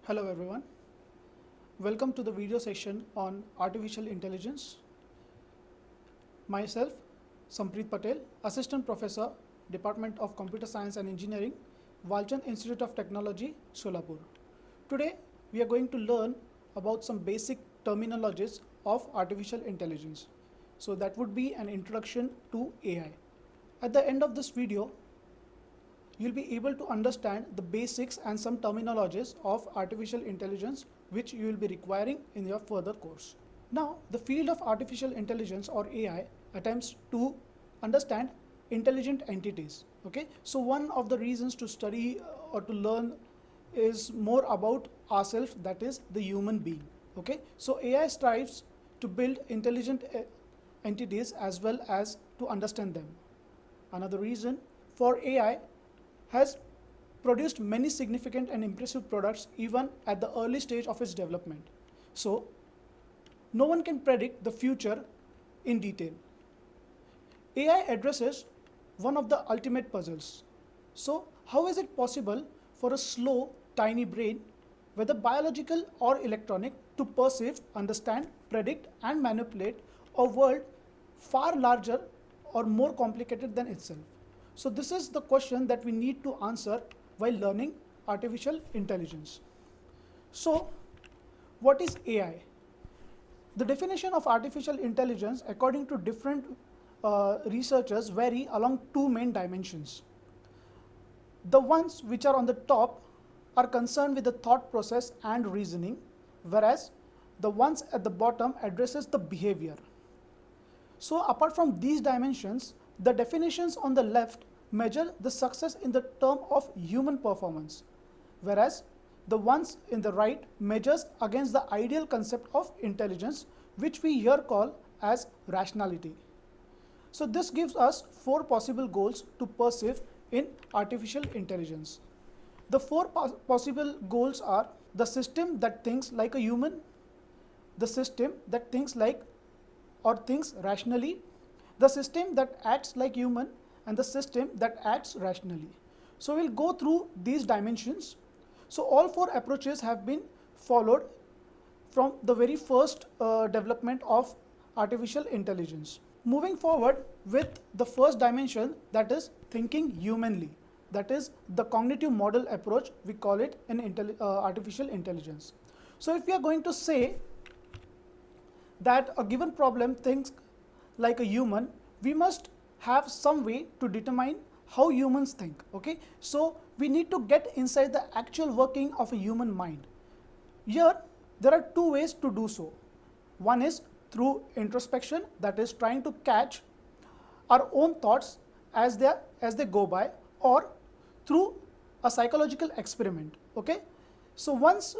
Hello everyone, welcome to the video session on artificial intelligence. Myself, Sampreet Patel, Assistant Professor, Department of Computer Science and Engineering, Walchand Institute of Technology, Solapur. Today, we are going to learn about some basic terminologies of artificial intelligence. So that would be an introduction to AI. At the end of this video, you'll be able to understand the basics and some terminologies of artificial intelligence which you will be requiring in your further course. Now, the field of artificial intelligence or AI attempts to understand intelligent entities. Okay, so one of the reasons to study or to learn is more about ourselves, that is the human being. Okay, so AI strives to build intelligent entities as well as to understand them. Another reason for AI has produced many significant and impressive products even at the early stage of its development. So, no one can predict the future in detail. AI addresses one of the ultimate puzzles. So, how is it possible for a slow, tiny brain, whether biological or electronic, to perceive, understand, predict, and manipulate a world far larger or more complicated than itself? So this is the question that we need to answer while learning artificial intelligence. So what is AI? The definition of artificial intelligence according to different researchers vary along two main dimensions. The ones which are on the top are concerned with the thought process and reasoning, whereas the ones at the bottom addresses the behavior. So apart from these dimensions, the definitions on the left measure the success in the term of human performance, whereas the ones in the right measures against the ideal concept of intelligence, which we here call as rationality. So this gives us four possible goals to perceive in artificial intelligence. The four possible goals are the system that thinks like a human, the system that thinks like or thinks rationally, the system that acts like human, and the system that acts rationally. So we'll go through these dimensions. So all four approaches have been followed from the very first development of artificial intelligence. Moving forward with the first dimension, that is thinking humanly. That is the cognitive model approach, we call it in artificial intelligence. So if we are going to say that a given problem thinks like a human, we must have some way to determine how humans think. Okay, so we need to get inside the actual working of a human mind. Here there are two ways to do so. One is through introspection, that is trying to catch our own thoughts as they go by, or through a psychological experiment. Okay, so once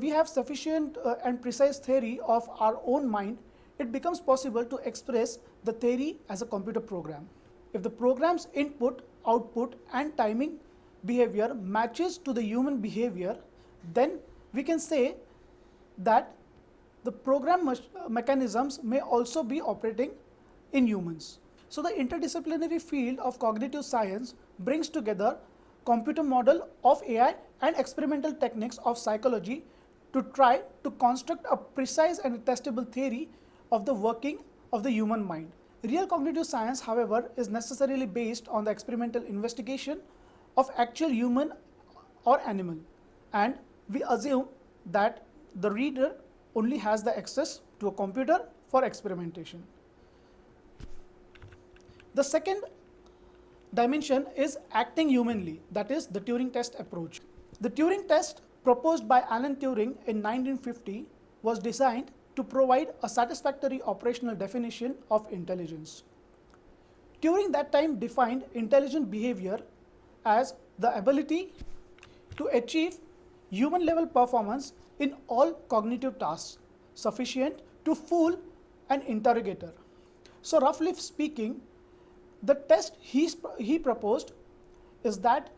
we have sufficient and precise theory of our own mind, it becomes possible to express the theory as a computer program. If the program's input, output, and timing behavior matches to the human behavior, then we can say that the program mechanisms may also be operating in humans. So the interdisciplinary field of cognitive science brings together computer model of AI and experimental techniques of psychology to try to construct a precise and testable theory of the working of the human mind. Real cognitive science, however, is necessarily based on the experimental investigation of actual human or animal, and we assume that the reader only has the access to a computer for experimentation. The second dimension is acting humanly, that is the Turing test approach. The Turing test, proposed by Alan Turing in 1950, was designed to provide a satisfactory operational definition of intelligence. Turing that time defined intelligent behavior as the ability to achieve human level performance in all cognitive tasks sufficient to fool an interrogator. So roughly speaking, the test he proposed is that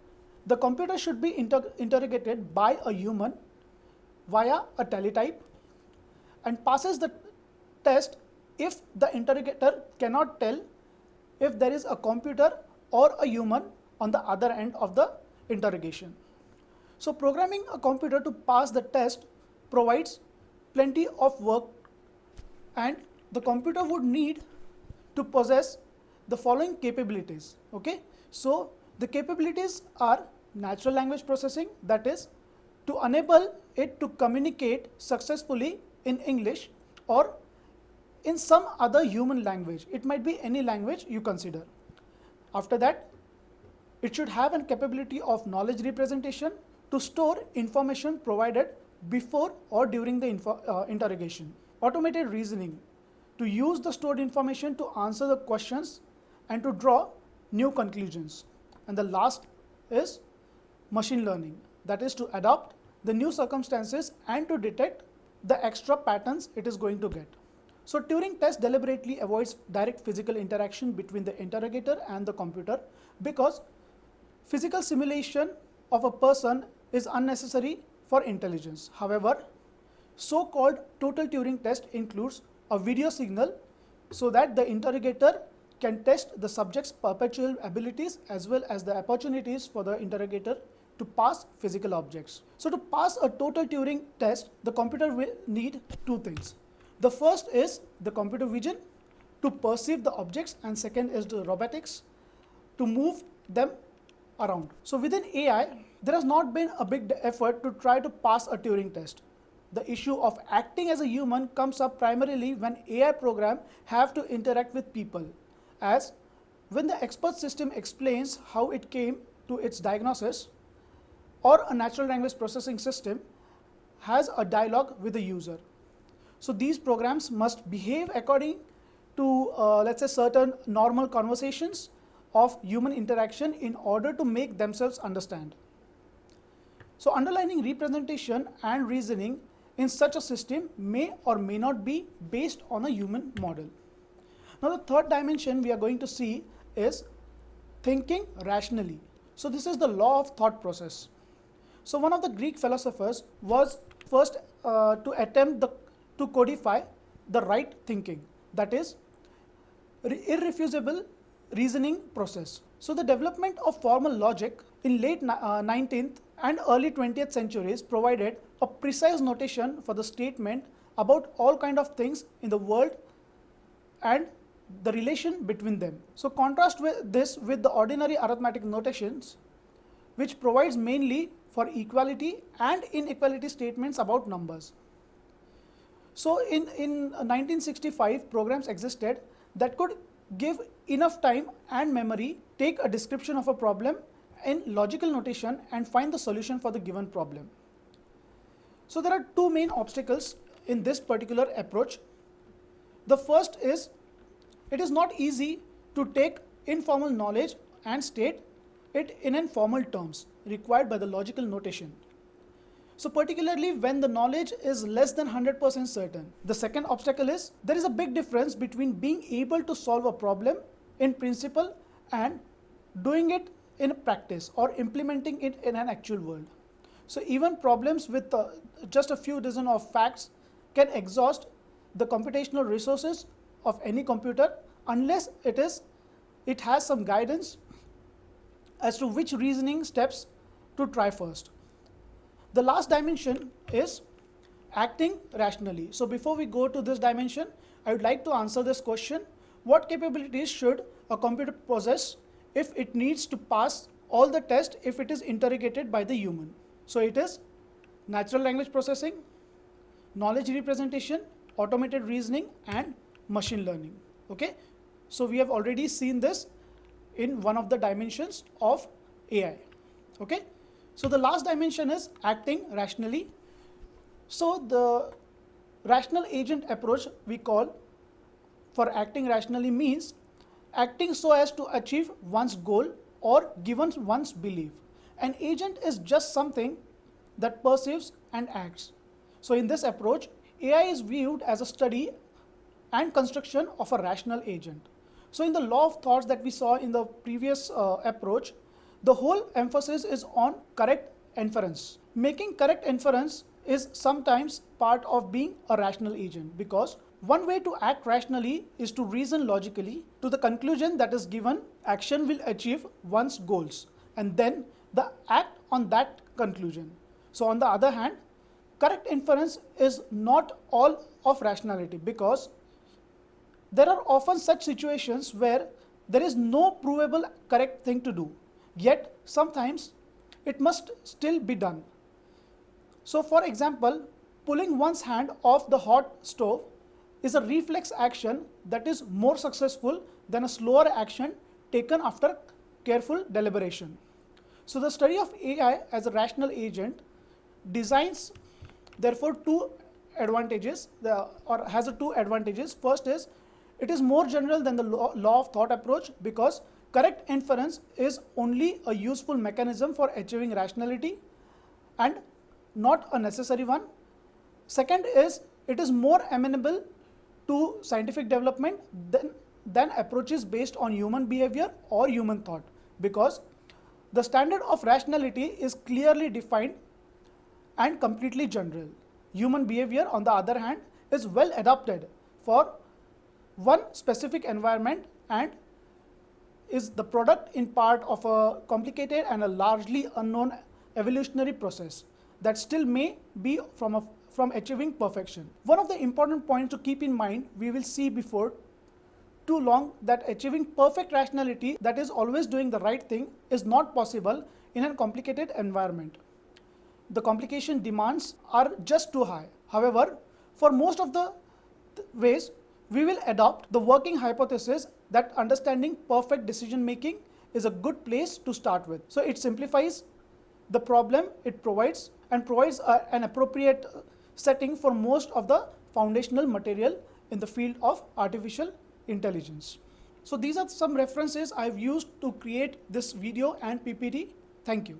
the computer should be interrogated by a human via a teletype and passes the test if the interrogator cannot tell if there is a computer or a human on the other end of the interrogation. So programming a computer to pass the test provides plenty of work, and the computer would need to possess the following capabilities. Okay, so the capabilities are natural language processing, that is to enable it to communicate successfully in English or in some other human language. It might be any language you consider. After that, it should have a capability of knowledge representation to store information provided before or during the interrogation. Automated reasoning, to use the stored information to answer the questions and to draw new conclusions. And the last is machine learning, that is to adapt the new circumstances and to detect the extra patterns it is going to get. So Turing test deliberately avoids direct physical interaction between the interrogator and the computer because physical simulation of a person is unnecessary for intelligence. However, so-called total Turing test includes a video signal so that the interrogator can test the subject's perceptual abilities as well as the opportunities for the interrogator to pass physical objects. So to pass a total Turing test, the computer will need two things. The first is the computer vision to perceive the objects, and second is the robotics to move them around. So within AI, there has not been a big effort to try to pass a Turing test. The issue of acting as a human comes up primarily when AI programs have to interact with people, as when the expert system explains how it came to its diagnosis, or a natural language processing system has a dialogue with the user. So these programs must behave according to let's say certain normal conversations of human interaction in order to make themselves understand. So underlining representation and reasoning in such a system may or may not be based on a human model. Now the third dimension we are going to see is thinking rationally. So this is the law of thought process. So one of the Greek philosophers was first to attempt to codify the right thinking, that is irrefutable reasoning process. So the development of formal logic in late 19th and early 20th centuries provided a precise notation for the statement about all kind of things in the world and the relation between them. So contrast this with the ordinary arithmetic notations, which provides mainly for equality and inequality statements about numbers. So in 1965, programs existed that could give enough time and memory, take a description of a problem in logical notation and find the solution for the given problem. So there are two main obstacles in this particular approach. The first is it is not easy to take informal knowledge and state it in informal terms required by the logical notation. So particularly when the knowledge is less than 100% certain. The second obstacle is there is a big difference between being able to solve a problem in principle and doing it in practice or implementing it in an actual world. So even problems with just a few dozen of facts can exhaust the computational resources of any computer unless it has some guidance as to which reasoning steps to try first. The last dimension is acting rationally. So before we go to this dimension, I would like to answer this question: what capabilities should a computer possess if it needs to pass all the tests if it is interrogated by the human? So it is natural language processing, knowledge representation, automated reasoning, and machine learning. Okay, so we have already seen this in one of the dimensions of AI. Okay, so the last dimension is acting rationally. So the rational agent approach we call for acting rationally means acting so as to achieve one's goal or given one's belief. An agent is just something that perceives and acts. So in this approach, AI is viewed as a study and construction of a rational agent. So in the law of thoughts that we saw in the previous approach, the whole emphasis is on correct inference. Making correct inference is sometimes part of being a rational agent, because one way to act rationally is to reason logically to the conclusion that is given action will achieve one's goals, and then the act on that conclusion. So on the other hand, correct inference is not all of rationality, because there are often such situations where there is no provable correct thing to do, yet sometimes it must still be done. So for example, pulling one's hand off the hot stove is a reflex action that is more successful than a slower action taken after careful deliberation. So the study of AI as a rational agent designs therefore two advantages, or has two advantages. First is, it is more general than the law of thought approach, because correct inference is only a useful mechanism for achieving rationality and not a necessary one. Second is, it is more amenable to scientific development than approaches based on human behavior or human thought, because the standard of rationality is clearly defined and completely general. Human behavior, on the other hand, is well adapted for one specific environment and is the product in part of a complicated and a largely unknown evolutionary process that still may be from achieving perfection. One of the important points to keep in mind, we will see before too long, that achieving perfect rationality, that is always doing the right thing, is not possible in a complicated environment. The complication demands are just too high. However, for most of the ways, we will adopt the working hypothesis that understanding perfect decision making is a good place to start with. So it simplifies the problem it provides and provides an appropriate setting for most of the foundational material in the field of artificial intelligence. So these are some references I've used to create this video and PPT. Thank you.